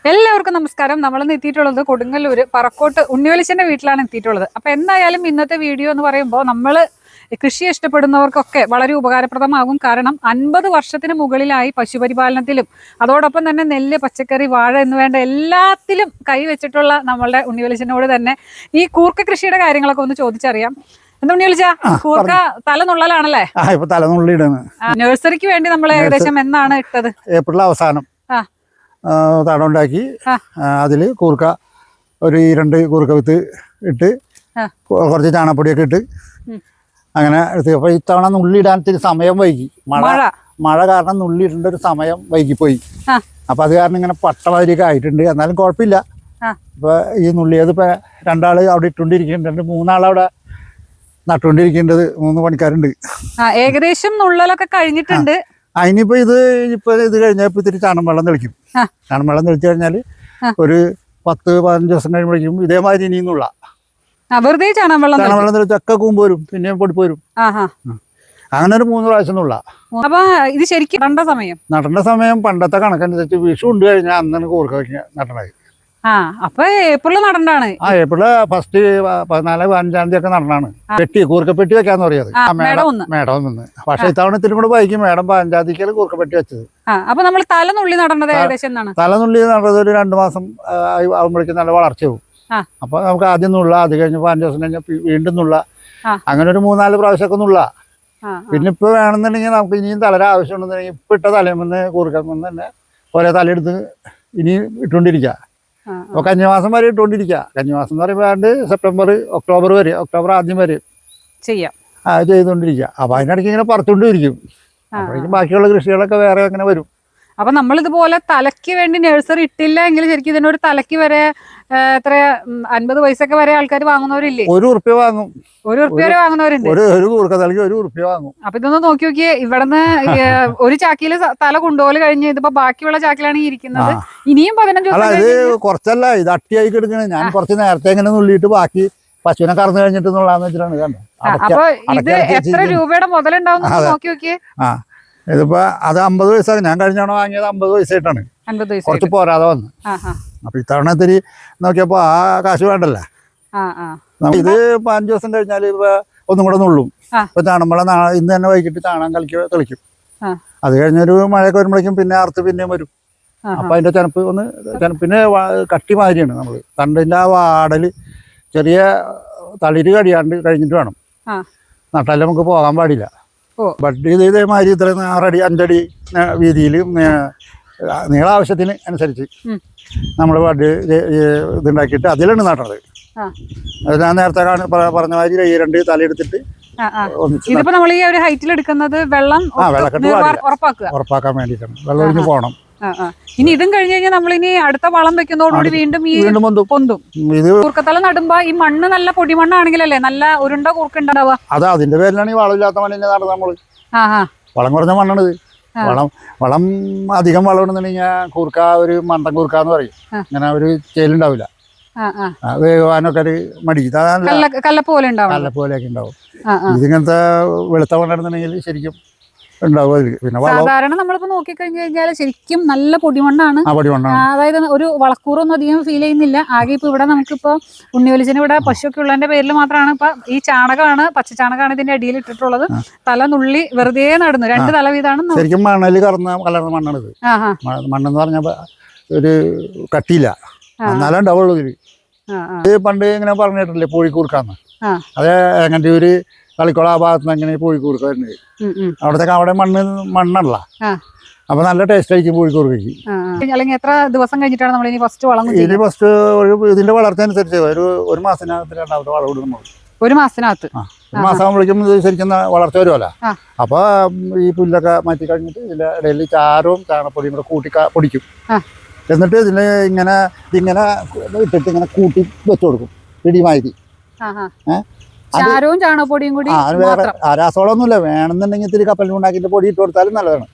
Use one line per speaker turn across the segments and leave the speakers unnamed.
എല്ലാവർക്കും നമസ്കാരം. നമ്മളിന്ന് എത്തിയിട്ടുള്ളത് കൊടുങ്ങല്ലൂർ പറക്കോട്ട് ഉണ്ണിവലിച്ചന്റെ വീട്ടിലാണ് എത്തിയിട്ടുള്ളത്. അപ്പൊ എന്തായാലും ഇന്നത്തെ വീഡിയോ എന്ന് പറയുമ്പോൾ നമ്മൾ കൃഷി ഇഷ്ടപ്പെടുന്നവർക്കൊക്കെ വളരെ ഉപകാരപ്രദമാകും. കാരണം 50 വർഷത്തിന് മുകളിലായി പശുപരിപാലനത്തിലും അതോടൊപ്പം തന്നെ നെല്ല്, പച്ചക്കറി, വാഴ എന്ന് വേണ്ട എല്ലാത്തിലും കൈവച്ചിട്ടുള്ള നമ്മളുടെ ഉണ്ണിവലിച്ചനോട് തന്നെ ഈ കൂർക്ക കൃഷിയുടെ കാര്യങ്ങളൊക്കെ ഒന്ന് ചോദിച്ചറിയാം. എന്താ ഉണ്ണിവലിച്ച, കൂർക്ക തലനുള്ളലാണല്ലേ? നഴ്സറിക്ക് വേണ്ടി നമ്മൾ ഏകദേശം എന്നാണ് ഇട്ടത്?
ഏപ്രിൽ അവസാനം തടമുണ്ടാക്കി അതിൽ കൂർക്ക ഒരു 2 കൂർക്ക വിത്ത് ഇട്ട് കുറച്ച് ചാണകപ്പൊടിയൊക്കെ ഇട്ട് അങ്ങനെ എടുത്ത്. അപ്പോൾ ഇത്തവണ നുള്ളിയിടാൻ ഇത്തിരി സമയം വൈകി. മഴ കാരണം നുള്ളിയിടേണ്ട ഒരു സമയം വൈകിപ്പോയി. അപ്പം അത് കാരണം ഇങ്ങനെ പട്ടമാതിരിയൊക്കെ ആയിട്ടുണ്ട്. എന്നാലും കുഴപ്പമില്ല. ഇപ്പോൾ ഈ നുള്ളിയത് ഇപ്പോൾ 2 ആൾ അവിടെ ഇട്ടുകൊണ്ടിരിക്കുന്നുണ്ട്, 3 ആൾ അവിടെ നട്ടുകൊണ്ടിരിക്കേണ്ടത്, 3 പണിക്കാരുണ്ട്.
ഏകദേശം നുള്ളലൊക്കെ കഴിഞ്ഞിട്ടുണ്ട്.
അതിനിപ്പോ ഇത് കഴിഞ്ഞപ്പോ ഇത്തിരി ചാണം വെള്ളം തെളിക്കും. ചാണം വെള്ളം തെളിച്ചു കഴിഞ്ഞാൽ ഒരു 10-15 ദിവസം കഴിയുമ്പോഴേക്കും ഇതേമാതിരി ഇനിന്നുള്ള
വെറുതെ ചാണം വെള്ളം
തെളിച്ചൊക്കെ കൂമ്പ് വരും, പിന്നെ പൊടി പോരും. അങ്ങനെ ഒരു 3 പ്രാവശ്യം നുള്ള.
അപ്പൊ ഇത് ശരിക്കും നടേണ്ട സമയം
പണ്ടത്തെ കണക്കനുസരിച്ച് വിഷു ഉണ്ട് കഴിഞ്ഞാൽ അന്നാണ് കൂർക്ക നടണത്.
അപ്പൊ ഏപ്രിൽ നടണ്ടാണ്.
ഏപ്രില് ഫസ്റ്റ് 14-15 തീയതി ഒക്കെ നടനാണ്. കൂർക്കപ്പെട്ടി വെക്കാന്ന് പറയുന്നത് മേടം നിന്ന്. പക്ഷെ ഇത്തവണ ഇത്തിരി കൂടെ വൈകി. മേടം 15 തീയതിക്കാണ് കൂർക്കപ്പെട്ടി വെച്ചത്.
അപ്പൊ നമ്മൾ തലനുള്ളി നടന്നത്
തലനുള്ളി നടന്നത് ഒരു 2 മാസം ആകുമ്പോഴേക്കും നല്ല വളർച്ചയാവും. അപ്പൊ നമുക്ക് ആദ്യം നുള്ള, അത് കഴിഞ്ഞ് 15 ദിവസം കഴിഞ്ഞ വീണ്ടും നുള്ള, അങ്ങനെ ഒരു 3-4 പ്രാവശ്യമൊക്കെ നുള്ള. പിന്നെ ഇപ്പൊ വേണമെന്നുണ്ടെങ്കിൽ നമുക്ക് ഇനിയും തലയുടെ ആവശ്യമുണ്ടെന്നുണ്ടെങ്കിൽ ഇപ്പൊ ഇട്ട തലയുമെന്ന് കൂർക്കമെന്ന് തന്നെ ഓരോ തലയെടുത്ത് ഇനി ഇട്ടുകൊണ്ടിരിക്കുക. അപ്പൊ കന്നിമാസം വരെ ഇട്ടുകൊണ്ടിരിക്കുക. കന്നിമാസം എന്ന് പറയുമ്പോൾ സെപ്റ്റംബർ, ഒക്ടോബർ ആദ്യം വരെ ചെയ്യാം ചെയ്തുകൊണ്ടിരിക്കുക. അപ്പൊ അതിനിടയ്ക്ക് ഇങ്ങനെ പറിച്ചുകൊണ്ടിരിക്കും. അപ്പോഴേക്കും ബാക്കിയുള്ള കൃഷികളൊക്കെ വേറെ അങ്ങനെ വരും.
അപ്പൊ നമ്മളിതുപോലെ തലയ്ക്ക് വേണ്ടി നഴ്സറി ഇട്ടില്ല എങ്കിൽ ശരിക്കും ഇതിനൊരു തലയ്ക്ക് വരെ എത്ര 50 പൈസക്ക് വരെ ആൾക്കാർ വാങ്ങുന്നവരില്ലേ?
1 ഉറുപ്പ്യ വാങ്ങും.
1 ഉറുപ്പ്യ വരെ വാങ്ങുന്നവരുണ്ട്.
ഒരു കൂർക്ക തലയ്ക്ക് 1 ഉറുപ്പ്യ വാങ്ങും.
അപ്പൊ ഇതൊന്ന് നോക്കി നോക്കിയേ. ഇവിടുന്ന് ഒരു ചാക്കില് തല കൊണ്ടുപോല് കഴിഞ്ഞ് ഇതിപ്പോ ബാക്കിയുള്ള ചാക്കിലാണ് ഇരിക്കുന്നത്. ഇനിയും 15 ദിവസം.
ഇത് കുറച്ചല്ല, ഇത് അട്ടിയായി കിടക്കണേ. ഞാൻ കുറച്ച് നേരത്തെ ഇങ്ങനെ നുള്ളിയിട്ട് ബാക്കി പശുവിനെ കറന്നു കഴിഞ്ഞിട്ട് നുള്ളാന്ന് വെച്ചിട്ടാണ് കണ്ടത്.
അപ്പൊ ഇത് എത്ര രൂപയുടെ മുതലുണ്ടാവും നോക്കി നോക്കിയേ.
ഇതിപ്പോ അത് 50 പൈസ. ഞാൻ കഴിഞ്ഞാണോ വാങ്ങിയത് 50 പൈസയായിട്ടാണ്. കുറച്ച് പോരാതെ വന്നു. അപ്പൊ ഇത്തവണ ഇത്തിരി നോക്കിയപ്പോ ആ കാശ് വേണ്ടല്ലേ. ഇത് 15 ദിവസം കഴിഞ്ഞാല് ഇപ്പൊ ഒന്നും കൂടെ നുള്ളും. ഇപ്പൊ ചാണമ്പളം ഇന്ന് തന്നെ വൈകിട്ട് ചാണകം തെളിക്കും. അത് കഴിഞ്ഞൊരു മഴയൊക്കെ വരുമ്പോഴേക്കും പിന്നെ അറുത്ത് പിന്നെയും വരും. അപ്പൊ അതിന്റെ പിന്നെ കട്ടി മാതിരിയാണ് നമ്മള് തണ്ടിന്റെ ആ വാടല് ചെറിയ തളിര് കടിയാണ്ട് കഴിഞ്ഞിട്ട് വേണം നട്ടാലേ നമുക്ക് പോകാൻ പാടില്ല. ബഡ് ചെയ്ത് ഇതേമാതിരി ഇത്ര 6 അടി 5 അടി വീതിയിൽ നീളാവശ്യത്തിന് അനുസരിച്ച് നമ്മൾ ബഡ് ഇതുണ്ടാക്കിയിട്ട് അതിലാണ് നട്ടത്. അത് ഞാൻ നേരത്തെ പറഞ്ഞ മാതിരി ഈ 2 തലയെടുത്തിട്ട്
ഇതിപ്പോ നമ്മൾ ഈ ഒരു ഹൈറ്റിൽ എടുക്കുന്നത്
വെള്ളക്കെട്ട് ഉറപ്പാക്കാൻ വേണ്ടിയിട്ടാണ്. വെള്ളം ഒഴിഞ്ഞ് പോകണം.
ഇനി ഇതും കഴിഞ്ഞ് കഴിഞ്ഞാൽ നമ്മളിനി അടുത്ത വളം വെക്കുന്നതോടുകൂടി വീണ്ടും പൊന്തും. കൂർക്കത്തല നടുമ്പോ ഈ മണ്ണ് നല്ല പൊടിമണ്ണാണെങ്കിലല്ലേ നല്ല ഉരുണ്ട കൂർക്ക ഉണ്ടാവുക.
അതാ അതിന്റെ പേരിലാണ് ഈ വളമില്ലാത്ത മണ്ണിനെ നടുന്നത് നമ്മള്. വളം കുറഞ്ഞ മണ്ണാണിത്. വളം അധികം വളം ഇടുന്നുണ്ടെങ്കിൽ കൂർക്ക ഒരു മണ്ടൻ കൂർക്ക എന്ന് പറയും. ഇങ്ങനെ ഒരു ചേലുണ്ടാവില്ല. വേവാനൊക്കെ ഒരു മടി കല്ലപ്പോലെയൊക്കെ ഉണ്ടാവും. ഇതിങ്ങനത്തെ വെളുത്ത മണ്ണിടുന്നുണ്ടെങ്കിൽ ശരിക്കും ഉണ്ടാവും. പിന്നെ
സാധാരണ നമ്മളിപ്പോ നോക്കിക്കഴിഞ്ഞു കഴിഞ്ഞാൽ ശരിക്കും നല്ല പൊടിമണ്ണാണ്. അതായത് ഒരു വളക്കൂറൊന്നും അധികം ഫീൽ ചെയ്യുന്നില്ല. ആകെ ഇപ്പൊ ഇവിടെ നമുക്കിപ്പോ ഉണ്ണിവലിച്ചന് ഇവിടെ പശുവൊക്കെ ഉള്ളതിന്റെ പേരിൽ മാത്രമാണ് ഇപ്പൊ ഈ ചാണകമാണ്, പച്ചച്ചാണകമാണ് ഇതിന്റെ അടിയിൽ ഇട്ടിട്ടുള്ളത്. തല നുള്ളി വെറുതെ നടന്നു. 2 തല വീതാണ്.
ശരിക്കും മണല് കലർന്ന മണ്ണാണിത്. മണ്ണെന്ന് പറഞ്ഞപ്പോ ഒരു കട്ടിയില്ല, എന്നാലും ഉണ്ടാവുള്ളൂ ഇതില്. ഇത് പണ്ട് ഇങ്ങനെ പറഞ്ഞിട്ടില്ലേ കോഴിക്കൂർക്കാന്ന്? അത് എങ്ങനെ ഒരു കളിക്കുള ആ ഭാഗത്ത് നിന്ന് എങ്ങനെ കോഴിക്കൂർക്ക വരുന്നത്. അവിടെ മണ്ണല്ല. അപ്പൊ നല്ല ടേസ്റ്റ് ആയിരിക്കും കോഴിക്കൂർക്കയ്ക്ക്.
എത്ര ദിവസം കഴിഞ്ഞിട്ടാണ് നമ്മൾ ഇനി ഫസ്റ്റ് വളം?
ഇനി ഫസ്റ്റ് ഇതിന്റെ വളർച്ച അനുസരിച്ച് ഒരു മാസത്തിനകത്ത് 2ാമത്തെ വളം ഇടും.
1 മാസത്തിനകത്ത്
1 മാസം ആകുമ്പോഴേക്കും ശരിക്കും വളർച്ച വരുമല്ലോ. അപ്പൊ ഈ പുല്ലൊക്കെ മാറ്റി കഴിഞ്ഞിട്ട് ഇതിന്റെ ഇടയിൽ ചാരവും ചാണപ്പൊടിയും കൂടെ കൂട്ടി പൊടിക്കും. എന്നിട്ട് ഇതിങ്ങനെ ഇട്ടിട്ട് ഇങ്ങനെ കൂട്ടി വെച്ചു കൊടുക്കും പിടിമാതിരി.
ചാരവും ചാണകപ്പൊടിയും കൂടി.
രാസവളമൊന്നുമില്ല. വേണമെന്നുണ്ടെങ്കിൽ ഇത്തിരി കപ്പലിൽ ഉണ്ടാക്കിയിട്ട് പൊടി ഇട്ട് കൊടുത്താലും നല്ലതാണ്.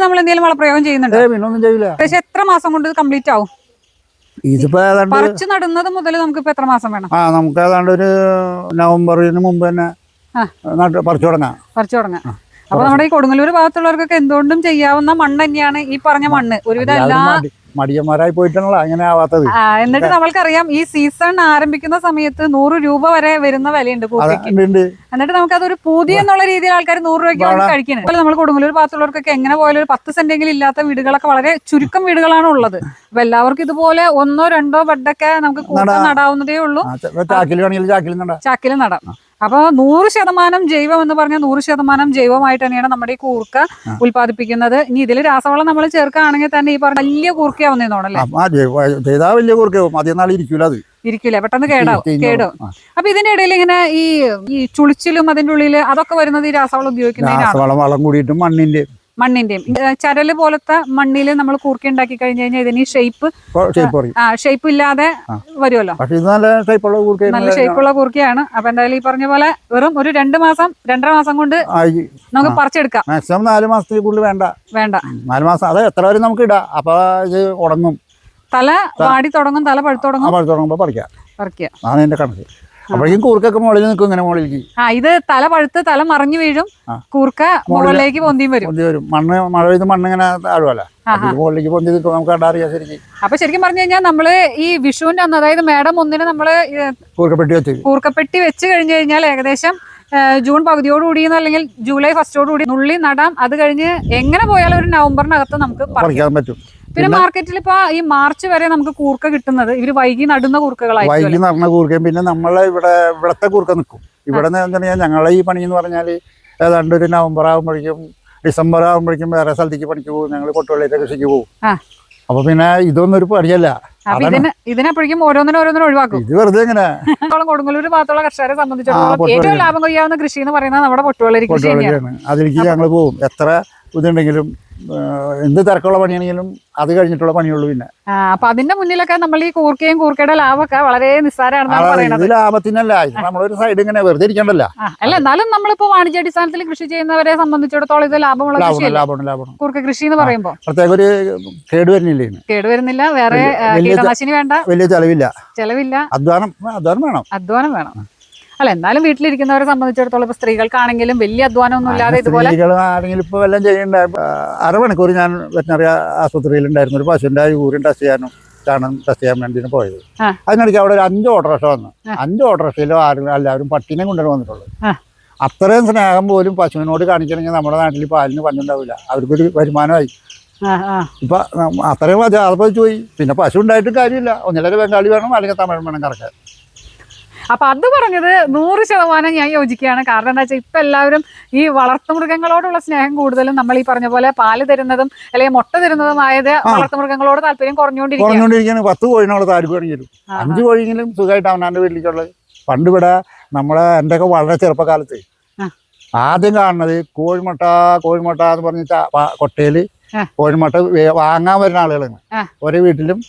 നമ്മൾ എന്തെങ്കിലും വളപ്രയോഗം ചെയ്യുന്നുണ്ട്?
പിന്നെ ഒന്നും ചെയ്യില്ല.
പക്ഷെ എത്ര മാസം കൊണ്ട് കംപ്ലീറ്റ് ആവും?
ഇതിപ്പോ
പറിച്ചു നടുന്നത് മുതൽ നമുക്ക് ഇപ്പൊ എത്ര മാസം വേണം?
നമുക്ക് ഏതാണ്ട് ഒരു നവംബറിന് മുമ്പ് തന്നെ പറിച്ചു തുടങ്ങാം.
അപ്പൊ നമ്മുടെ ഈ കൊടുങ്ങല്ലൂർ ഭാഗത്തുള്ളവർക്കൊക്കെ എന്തുകൊണ്ടും ചെയ്യാവുന്ന മണ്ണ് തന്നെയാണ് ഈ പറഞ്ഞ മണ്ണ്. ഒരുവിധം എല്ലാ
മടിയന്മാരായി പോയിട്ടാണല്ലോ അങ്ങനെ ആവാത്തത്.
എന്നിട്ട് നമ്മൾക്കറിയാം ഈ സീസൺ ആരംഭിക്കുന്ന സമയത്ത് 100 രൂപ വരെ വരുന്ന വിലയുണ്ട് കൂർക്കയ്ക്ക്. എന്നിട്ട് നമുക്ക് അതൊരു പൂതി എന്നുള്ള രീതിയിൽ ആൾക്കാർ 100 രൂപയ്ക്ക് വേണ്ടി കഴിക്കുന്നത്. അതുപോലെ നമ്മൾ കൊടുങ്ങല്ലൂർ ഭാഗത്തുള്ളവർക്കൊക്കെ എങ്ങനെ പോയാലും ഒരു 10 സെന്റെങ്കിലും ഇല്ലാത്ത വീടുകളൊക്കെ വളരെ ചുരുക്കം വീടുകളാണ് ഉള്ളത്. അപ്പൊ എല്ലാവർക്കും ഇതുപോലെ 1 or 2 ബെഡൊക്കെ നമുക്ക് കൂർക്ക നടാവുന്നതേ ഉള്ളൂ. ചാക്കിൽ നടാം. അപ്പൊ 100% ജൈവം എന്ന് പറഞ്ഞാൽ 100% ജൈവമായിട്ട് തന്നെയാണ് നമ്മുടെ ഈ കൂർക്ക ഉൽപ്പാദിപ്പിക്കുന്നത്. ഇനി ഇതിൽ രാസവളം നമ്മൾ ചേർക്കുകയാണെങ്കിൽ തന്നെ ഈ പറഞ്ഞ വലിയ കൂർക്കയാവുന്നേന്നോണല്ലേ? ഇരിക്കില്ല, പെട്ടെന്ന് കേടാവും. അപ്പൊ ഇതിന്റെ ഇടയിൽ ഇങ്ങനെ ഈ ചുളിച്ചിലും അതിന്റെ ഉള്ളിൽ അതൊക്കെ വരുന്നത് ഈ രാസവളം ഉപയോഗിക്കുന്നതിനാണ്. മണ്ണിന്റെയും ചരല് പോലത്തെ മണ്ണിൽ നമ്മൾ കൂർക്ക ഉണ്ടാക്കി കഴിഞ്ഞു കഴിഞ്ഞാൽ ഇതിന് ഷേപ്പ് ഇല്ലാതെ വരുമല്ലോ. നല്ല ഷേപ്പുള്ള കൂർക്കയാണ്. അപ്പൊ എന്തായാലും ഈ പറഞ്ഞ പോലെ വെറും ഒരു 2 മാസം 2.5 മാസം കൊണ്ട് നമുക്ക് പറിച്ചെടുക്കാം.
മാക്സിമം 4 മാസത്തിൽ കൂടുതൽ വേണ്ട. 4 മാസം അത് എത്ര വരെ നമുക്ക് ഇടാം. അപ്പൊ ഇത് ഉണങ്ങും,
തല വാടി തുടങ്ങും, തല പഴുത്തു തുടങ്ങുമ്പോ പറിക്കാം.
അതാണ് എന്റെ കണക്ക്. അപ്പോഴേക്കും കൂർക്കൊക്കെ മുകളിൽ നിൽക്കും, ഇങ്ങനെ മുകളിലേക്ക്.
ഇത് തല പഴുത്ത് തല മറിഞ്ഞു വീഴും, കൂർക്ക മുകളിലേക്ക് പൊന്തിയും വരും.
മഴ പെയ്ത് മണ്ണ് ഇങ്ങനെ താഴുമല്ല, മുകളിലേക്ക് പൊന്തി നിൽക്കും. നമുക്ക് കണ്ടറിയാം ശരിക്കും.
അപ്പൊ ശരിക്കും പറഞ്ഞു കഴിഞ്ഞാൽ നമ്മള് ഈ വിഷുവിന്റെ അന്ന്, അതായത് മേടം 1-ന് നമ്മള് കൂർക്കപ്പെട്ടി വെച്ച് കഴിഞ്ഞു കഴിഞ്ഞാൽ ഏകദേശം ജൂൺ പകുതിയോടുകൂടി അല്ലെങ്കിൽ ജൂലൈ ഫസ്റ്റോടുകൂടി നുള്ളി നടാം. അത് കഴിഞ്ഞ് എങ്ങനെ പോയാലും ഒരു നവംബറിനകത്ത് നമുക്ക് പറിക്കാൻ പറ്റും. പിന്നെ മാർക്കറ്റിൽ ഇപ്പൊ ഈ മാർച്ച് വരെ നമുക്ക് കൂർക്ക കിട്ടുന്നത് ഇവര് വൈകി നടുന്ന കൂർക്കകളായി.
വൈകി നടന്ന കൂർക്കയും പിന്നെ നമ്മളെ ഇവിടത്തെ കൂർക്ക നിൽക്കും. ഇവിടെ ഞങ്ങളെ ഈ പണി എന്ന് പറഞ്ഞാൽ ഏതാണ്ട് ഒരു നവംബർ ആകുമ്പോഴേക്കും ഡിസംബർ ആകുമ്പോഴേക്കും വേറെ സ്ഥലത്തേക്ക് പണിക്ക് പോകും. ഞങ്ങൾ കൊട്ടുവള്ളിയുടെ കൃഷിക്ക് പോകും. അപ്പൊ പിന്നെ ഇതൊന്നും ഒരു പണിയല്ല.
ഇതിനെപ്പോഴേക്കും ഓരോന്നിനും ഒഴിവാക്കും.
ഇത് വെറുതെ എങ്ങനെ
കൊടുങ്ങല്ലൂർ ഭാഗത്തുള്ള കർഷകരെ സംബന്ധിച്ചിടത്തോളം ഏറ്റവും ലാഭം കൊയ്യാവുന്ന കൃഷി എന്ന് പറയുന്നത് നമ്മുടെ പൊട്ടുവെള്ളരി കൃഷി തന്നെയാണ്.
അതിലേക്ക് ഞങ്ങൾ പോകും. എത്ര ഇതുണ്ടെങ്കിലും എന്ത് തിരക്കുള്ള പണിയാണെങ്കിലും അത് കഴിഞ്ഞിട്ടുള്ള പണിയുള്ളൂ. പിന്നെ
അപ്പൊ അതിന്റെ മുന്നിലൊക്കെ നമ്മൾ ഈ കൂർക്കയും കൂർക്കയുടെ ലാഭമൊക്കെ വളരെ നിസ്സാരമാണെന്നാണ് പറയുന്നത്.
ലാഭത്തിനല്ല, നമ്മളൊരു സൈഡ് ഇങ്ങനെ വെറുതെ ഇരിക്കണ്ടല്ലോ.
അല്ല, എന്നാലും നമ്മളിപ്പോ വാണിജ്യാടിസ്ഥാനത്തിൽ കൃഷി ചെയ്യുന്നവരെ സംബന്ധിച്ചിടത്തോളം ഇത് ലാഭമുള്ള കൂർക്ക കൃഷി എന്ന് പറയുമ്പോൾ
പ്രത്യേക ഒരു കേടുവരുന്നില്ല.
വേറെ കീടനാശിനി വേണ്ട, വലിയ ചെലവില്ല. അധ്വാനം വേണം. അല്ല, എന്നാലും വീട്ടിലിരിക്കുന്നവരെ സംബന്ധിച്ചിടത്തോളം ഇപ്പൊ സ്ത്രീകൾക്കാണെങ്കിലും വലിയ അധ്വാനമൊന്നും ഇല്ലാതെ ഇതുപോലെ
ഇപ്പൊ എല്ലാം ചെയ്യണ്ട. അരമണിക്കൂർ ഞാൻ വെറ്റിനറി ആശുപത്രിയിൽ ഉണ്ടായിരുന്നു. ഒരു പശുവിന്റെ യൂറിൻ ടെസ്റ്റ് ചെയ്യാനും ചാണകം ടെസ്റ്റ് ചെയ്യാൻ വേണ്ടിയാണ് പോയത്. അതിനിടയ്ക്ക് അവിടെ ഒരു 5 ഓട്ടോറിക്ഷ വന്നു. 5 ഓട്ടോറിക്ഷയിലും എല്ലാവരും പട്ടിനെ കൊണ്ടുവന്ന് വന്നിട്ടുള്ളൂ. അത്രയും സ്നേഹം പോലും പശുവിനോട് കാണിക്കണമെങ്കിൽ നമ്മുടെ നാട്ടിൽ പാലിന് പഞ്ഞുണ്ടാവില്ല. അവർക്കൊരു വരുമാനമായി. ഇപ്പൊ അത്രയും അതപ്പതിച്ചു പോയി. പിന്നെ പശു ഉണ്ടായിട്ടും കാര്യമില്ല. ഒന്നിലൊരു ബംഗാളി വേണം, അല്ലെങ്കിൽ തമിഴ് വേണം കറക്കാൻ.
അപ്പൊ അത് പറഞ്ഞത് 100% ഞാൻ യോജിക്കുകയാണ്. കാരണം എന്താ വെച്ചാൽ ഇപ്പൊ എല്ലാവരും ഈ വളർത്തുമൃഗങ്ങളോടുള്ള സ്നേഹം കൂടുതലും നമ്മൾ ഈ പറഞ്ഞ പോലെ പാല് തരുന്നതും അല്ലെങ്കിൽ മുട്ട തരുന്നതുമായത് വളർത്തുമൃഗങ്ങളോട് താല്പര്യം കുറഞ്ഞുകൊണ്ടിരിക്കുകയാണ്.
10 കോഴിനോട് താല്പര്യം 5 കോഴിയെങ്കിലും സുഖമായിട്ട് അവനാന്റെ വീട്ടിലേക്കുള്ളത്. പണ്ട് ഇവിടെ എൻ്റെ ഒക്കെ വളരെ ചെറുപ്പകാലത്ത് ആദ്യം കാണുന്നത് കോഴിമുട്ട എന്ന് പറഞ്ഞ കൊട്ടയില് കോഴിമുട്ട വാങ്ങാൻ വരുന്ന ആളുകളാണ്. ഓരോ വീട്ടിലും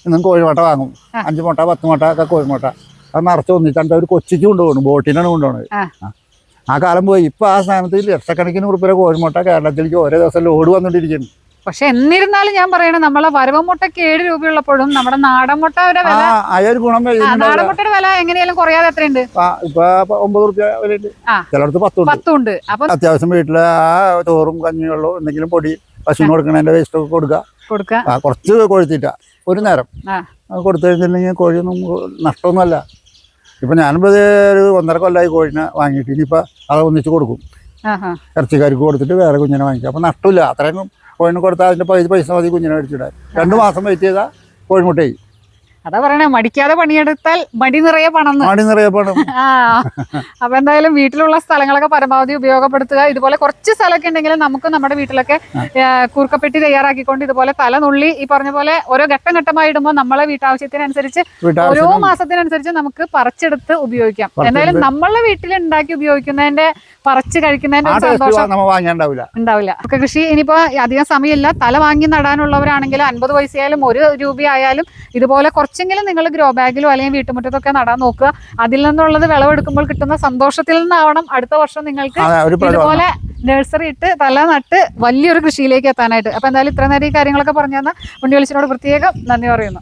ഇന്നും കോഴിമുട്ട വാങ്ങും. 5 മുട്ട 10 മുട്ട ഒക്കെ കോഴിമുട്ട അത് നിറച്ച് ഒന്നിച്ചാണ്ട് അവർ കൊച്ചിക്ക് കൊണ്ടുപോകണം. ബോട്ടിനാണ് കൊണ്ടുപോകണത്. ആ കാലം പോയി. ഇപ്പൊ ആ സ്ഥാനത്ത് ലക്ഷക്കണക്കിന് ഉറുപ്പിക കോഴിമുട്ട കേരളത്തിലേക്ക് ഓരോ ദിവസം ലോഡ് വന്നുകൊണ്ടിരിക്കുന്നു.
പക്ഷെ എന്നിരുന്നാലും ഞാൻ പറയണത് നമ്മളെ വരവമുട്ടയ്ക്ക് 7 രൂപയുള്ളപ്പോഴും നമ്മുടെ നാടൻ മുട്ടയുടെ വില, നാടൻ മുട്ടയുടെ വില എങ്ങനെയാലും കുറയാതെ എത്രയുണ്ട്?
ഇപ്പൊ 9 രൂപ വിലയുണ്ട്, ചിലടത്ത് 10 ഉണ്ട്. അപ്പൊ അത്യാവശ്യം വീട്ടില് ആ ചോറും കഞ്ഞിവെള്ളവും എന്തെങ്കിലും പൊടി പശുവിന് കൊടുക്കണതിന്റെ വേസ്റ്റ് ഒക്കെ കൊടുക്കുക. കുറച്ച് കൊഴുത്തിട്ട ഒരു നേരം കൊടുത്തു കഴിഞ്ഞിട്ടുണ്ടെങ്കിൽ കോഴിയൊന്നും നഷ്ടമൊന്നുമല്ല. ഇപ്പൊ ഞാനിപ്പോ ഒരു 1.5 കൊല്ലമായി കോഴിനെ വാങ്ങിയിട്ട് ഇനിയിപ്പോ അത് ഒന്നിച്ച് കൊടുക്കും. ഇറച്ചിക്കാർക്ക് കൊടുത്തിട്ട് വേറെ കുഞ്ഞിനെ വാങ്ങിക്കും. അപ്പൊ നഷ്ടമില്ല. അത്രയും കോഴിനെ കൊടുത്താൽ അതിന്റെ പൈസ മതി കുഞ്ഞിനെ മേടിച്ചിടാൻ. 2 മാസം വെയിറ്റ് ചെയ്താൽ കോഴിമുട്ടയായി.
അതാ പറയണേ, മടിക്കാതെ പണിയെടുത്താൽ മടി നിറയെ പണം. അപ്പൊ എന്തായാലും വീട്ടിലുള്ള സ്ഥലങ്ങളൊക്കെ പരമാവധി ഉപയോഗപ്പെടുത്തുക. ഇതുപോലെ കുറച്ച് സ്ഥലമൊക്കെ ഉണ്ടെങ്കിൽ നമുക്ക് നമ്മുടെ വീട്ടിലൊക്കെ കൂർക്കപ്പെട്ടി തയ്യാറാക്കിക്കൊണ്ട് ഇതുപോലെ തലനുള്ളി ഈ പറഞ്ഞ പോലെ ഓരോ ഘട്ടമായി ഇടുമ്പോൾ നമ്മളെ വീട്ടാവശ്യത്തിനനുസരിച്ച് ഓരോ മാസത്തിനനുസരിച്ച് നമുക്ക് പറിച്ചെടുത്ത് ഉപയോഗിക്കാം. എന്തായാലും നമ്മളെ വീട്ടിൽ ഉണ്ടാക്കി ഉപയോഗിക്കുന്നതിന്റെ പറിച്ച് കഴിക്കുന്നതിന്റെ ഒരു സന്തോഷം ഉണ്ടാവില്ല. കൃഷി ഇനിയിപ്പോ അധികം സമയമില്ല. തല വാങ്ങി നടാനുള്ളവരാണെങ്കിൽ 50 പൈസയായാലും 1 രൂപയായാലും ഇതുപോലെ കുറച്ചെങ്കിലും നിങ്ങൾ ഗ്രോ ബാഗിലോ അല്ലെങ്കിൽ വീട്ടുമുറ്റത്തൊക്കെ നടാൻ നോക്കുക. അതിൽ നിന്നുള്ളത് വിളവെടുക്കുമ്പോൾ കിട്ടുന്ന സന്തോഷത്തിൽ നിന്നാവണം അടുത്ത വർഷം നിങ്ങൾക്ക് ഇതുപോലെ നഴ്സറി ഇട്ട് തല നട്ട് വലിയൊരു കൃഷിയിലേക്ക് എത്താനായിട്ട്. അപ്പൊ എന്തായാലും ഇത്ര നേരം ഈ കാര്യങ്ങളൊക്കെ പറഞ്ഞു തന്ന ഉണ്ണിവെളിച്ചനോട് പ്രത്യേകം നന്ദി പറയുന്നു.